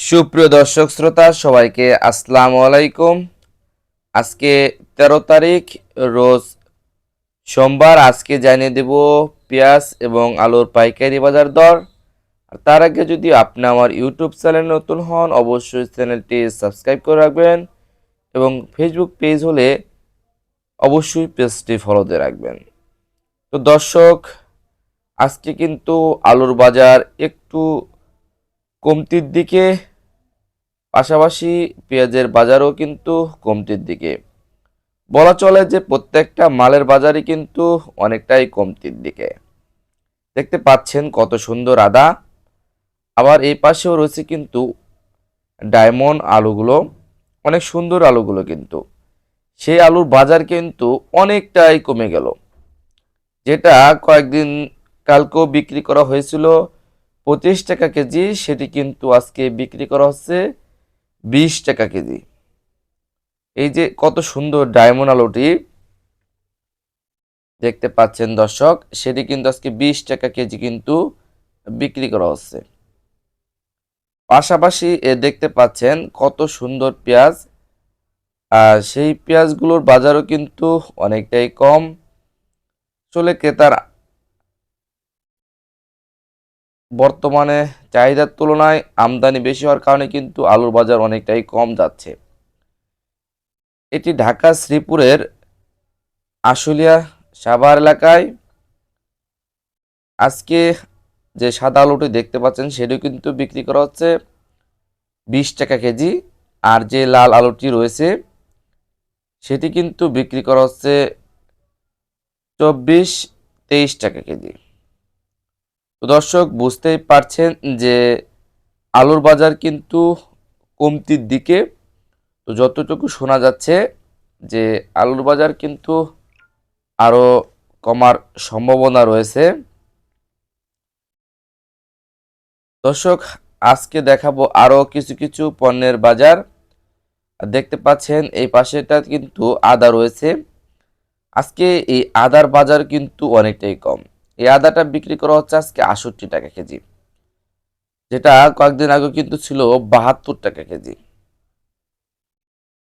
সুপ্রিয় দর্শক শ্রোতা সবাইকে আসসালামু আলাইকুম। আজকে 13 তারিখ রোজ সোমবার। আজকে জানিয়ে দেব পেঁয়াজ এবং আলুর পাইকারি বাজার দর। আর তার আগে যদি আপনি আমার ইউটিউব চ্যানেল নতুন হন অবশ্যই চ্যানেলটি সাবস্ক্রাইব করে রাখবেন এবং ফেসবুক পেজ হলে অবশ্যই পেজটি ফলো দিয়ে রাখবেন। তো দর্শক, আজকে কিন্তু আলুর বাজার একটু কমতির দিকে, পাশাপাশি পেঁয়াজের বাজারও কিন্তু কমতির দিকে। বলা চলে যে প্রত্যেকটা মালের বাজারই কিন্তু অনেকটাই কমতির দিকে। দেখতে পাচ্ছেন কত সুন্দর আদা, আবার এই পাশেও রয়েছে কিন্তু ডায়মন্ড আলুগুলো, অনেক সুন্দর আলুগুলো, কিন্তু সেই আলুর বাজার কিন্তু অনেকটাই কমে গেল। যেটা কয়েকদিন কালকেও বিক্রি করা হয়েছিল 25 টাকা কেজি, সেটি কিন্তু আজকে বিক্রি করা হচ্ছে 20 টাকা কেজি। এই যে কত সুন্দর ডায়মন্ড আলুটি দেখতে পাচ্ছেন দর্শক, সেটি কিন্তু আজকে 20 টাকা কেজি কিন্তু বিক্রি করা হচ্ছে। পাশাপাশি দেখতে পাচ্ছেন কত সুন্দর পেঁয়াজ, আর সেই পেঁয়াজগুলোর বাজারও কিন্তু অনেকটাই কম। আসলে ক্রেতার বর্তমানে চাহিদার তুলনায় আমদানি বেশি হওয়ার কারণে কিন্তু আলুর বাজার অনেকটাই কম যাচ্ছে। এটি ঢাকা শ্রীপুরের আশুলিয়া সাভার এলাকায় আজকে যে সাদা আলুটি দেখতে পাচ্ছেন সেটিও কিন্তু বিক্রি করা হচ্ছে 20 টাকা কেজি। আর যে লাল আলুটি রয়েছে সেটি কিন্তু বিক্রি করা হচ্ছে 24-23 টাকা কেজি। তো দর্শক, বুঝতেই পারছেন যে আলুর বাজার কিন্তু কমতির দিকে। তো যতটুকু শোনা যাচ্ছে যে আলুর বাজার কিন্তু আরও কমার সম্ভাবনা রয়েছে। দর্শক, আজকে দেখাবো আরও কিছু কিছু পণ্যের বাজার। দেখতে পাচ্ছেন এই পাশেটা কিন্তু আদা রয়েছে। আজকে এই আদার বাজার কিন্তু অনেকটাই কম। এই আদাটা বিক্রি করা হচ্ছে আজকে 68 টাকা কেজি, যেটা কয়েকদিন আগে কিন্তু ছিল 72 টাকা কেজি।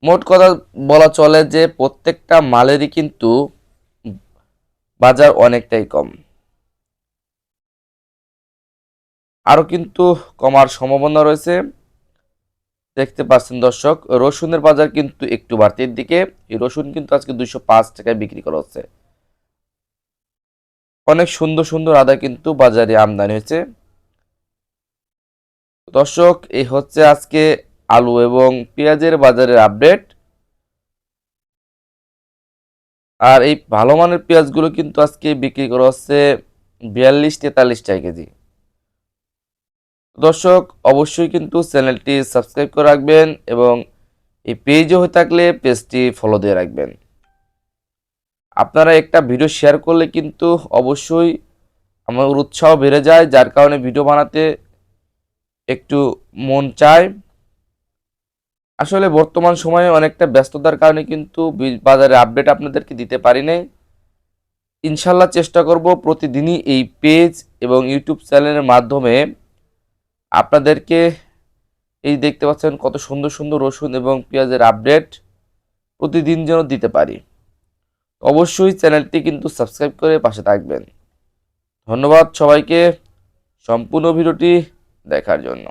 মোট কথা বলা চলে যে প্রত্যেকটা মালেরই কিন্তু বাজার অনেকটাই কম। আরও কিন্তু কমার সম্ভাবনা রয়েছে। দেখতে পাচ্ছেন দর্শক, রসুনের বাজার কিন্তু একটু বাড়তির দিকে। এই রসুন কিন্তু আজকে 205 টাকায় বিক্রি করা হচ্ছে। অনেক সুন্দর সুন্দর আদা কিন্তু বাজারে আমদানি হয়েছে। দর্শক, এই হচ্ছে আজকে আলু এবং পেঁয়াজের বাজারের আপডেট। আর এই ভালো মানের পেঁয়াজগুলো কিন্তু আজকে বিক্রি করা হচ্ছে 42-43 টাকা কেজি। দর্শক, অবশ্যই কিন্তু চ্যানেলটি সাবস্ক্রাইব করে রাখবেন এবং এই পেজে হয়ে থাকলে পেজটি ফলো দিয়ে রাখবেন। আপনারা একটা ভিডিও শেয়ার করলে কিন্তু অবশ্যই আমার উৎসাহ বেড়ে যায়, যার কারণে ভিডিও বানাতে একটু মন চায়। আসলে বর্তমান সময়ে অনেকটা ব্যস্ততার কারণে কিন্তু বাজারে আপডেট আপনাদেরকে দিতে পারি নাই। ইনশাল্লাহ চেষ্টা করব প্রতিদিনই এই পেজ এবং ইউটিউব চ্যানেলের মাধ্যমে আপনাদেরকে এই দেখতে পাচ্ছেন কত সুন্দর সুন্দর রসুন এবং পেঁয়াজের আপডেট প্রতিদিন যেন দিতে পারি। অবশ্যই চ্যানেলটি কিন্তু সাবস্ক্রাইব করে পাশে থাকবেন। ধন্যবাদ সবাইকে সম্পূর্ণ ভিডিওটি দেখার জন্য।